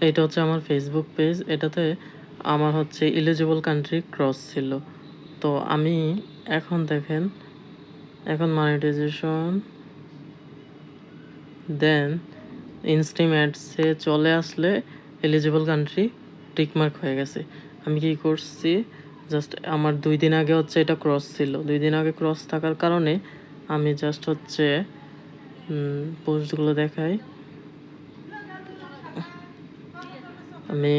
এটা হচ্ছে আমার ফেসবুক পেজ। এটাতে আমার হচ্ছে এলিজিবল কান্ট্রি ক্রস ছিল। তো আমি এখন দেখেন, এখন মনিটাইজেশন দেন ইনস্ট্রিম অ্যাডসে চলে আসলে এলিজিবল কান্ট্রি টিকমার্ক হয়ে গেছে। আমি কি করছি, জাস্ট আমার 2 দিন আগে হচ্ছে এটা ক্রস ছিল। 2 দিন আগে ক্রস থাকার কারণে আমি জাস্ট হচ্ছে পোস্টগুলো দেখাই। আমি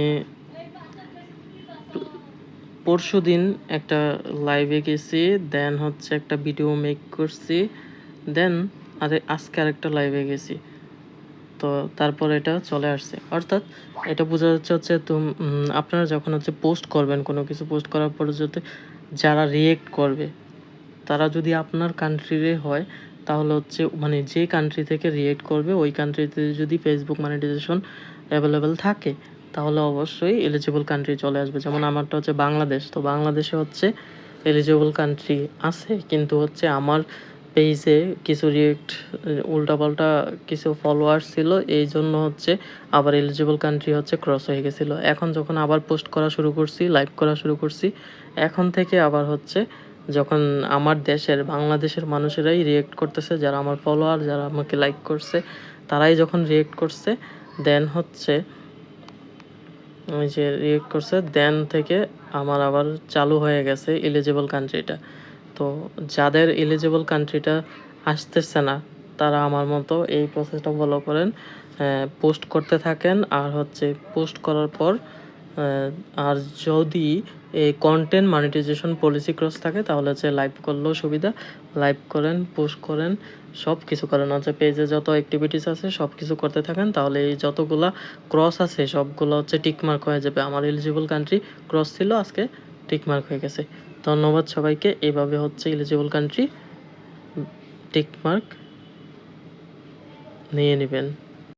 পরশুদিন একটা লাইভে গেছি, দেন হচ্ছে একটা ভিডিও মেক করছি, দেন আজকে আরেকটা লাইভে গেছি। তো তারপর এটা চলে আসছে। অর্থাৎ এটা বোঝা যাচ্ছে হচ্ছে আপনারা যখন হচ্ছে পোস্ট করবেন, কোনো কিছু পোস্ট করার পরে যদি যারা রিয়েক্ট করবে, তারা যদি আপনার কান্ট্রিরে হয়, তাহলে হচ্ছে মানে যে কান্ট্রি থেকে রিয়েক্ট করবে ওই কান্ট্রিতে যদি ফেসবুক মনিটাইজেশন অ্যাভেলেবেল থাকে, তাহলে অবশ্যই এলিজিবল কান্ট্রি চলে আসবে। যেমন আমারটা হচ্ছে বাংলাদেশ, তো বাংলাদেশে হচ্ছে এলিজিবল কান্ট্রি আছে, কিন্তু হচ্ছে আমার পেজে কিছু রিয়েক্ট উল্টাপাল্টা কিছু ফলোয়ার্স ছিল, এই জন্য হচ্ছে আবার এলিজিবল কান্ট্রি হচ্ছে ক্রস হয়ে গেছিলো। এখন যখন আবার পোস্ট করা শুরু করছি, লাইভ করা শুরু করছি, এখন থেকে আবার হচ্ছে যখন আমার দেশের বাংলাদেশের মানুষেরাই রিয়েক্ট করতেছে, যারা আমার ফলোয়ার, যারা আমাকে লাইক করছে, তারাই যখন রিয়েক্ট করছে, দেন হচ্ছে ওই যে রিয়েক্ট করছে, দেন থেকে আমার আবার চালু হয়ে গেছে এলিজিবল কান্ট্রিটা। তো যাদের এলিজিবল কান্ট্রিটা আসতেছে না, তারা আমার মতো এই প্রসেসটা ফলো করেন, পোস্ট করতে থাকেন। আর হচ্ছে পোস্ট করার পর আর যদি এই কন্টেন্ট মনিটাইজেশন পলিসি ক্রস থাকে, তাহলে হচ্ছে লাইভ করলেও সুবিধা। লাইভ করেন, পোস্ট করেন, সব কিছু করেন, হচ্ছে পেজে যত অ্যাক্টিভিটিস আছে সব কিছু করতে থাকেন, তাহলে এই যতগুলা ক্রস আছে সবগুলো হচ্ছে টিকমার্ক হয়ে যাবে। আমার এলিজিবল কান্ট্রি ক্রস ছিল, আজকে টিকমার্ক হয়ে গেছে। ধন্যবাদ সবাইকে। এভাবে হচ্ছে এলিজিবল কান্ট্রি টিকমার্ক নিয়ে নেবেন।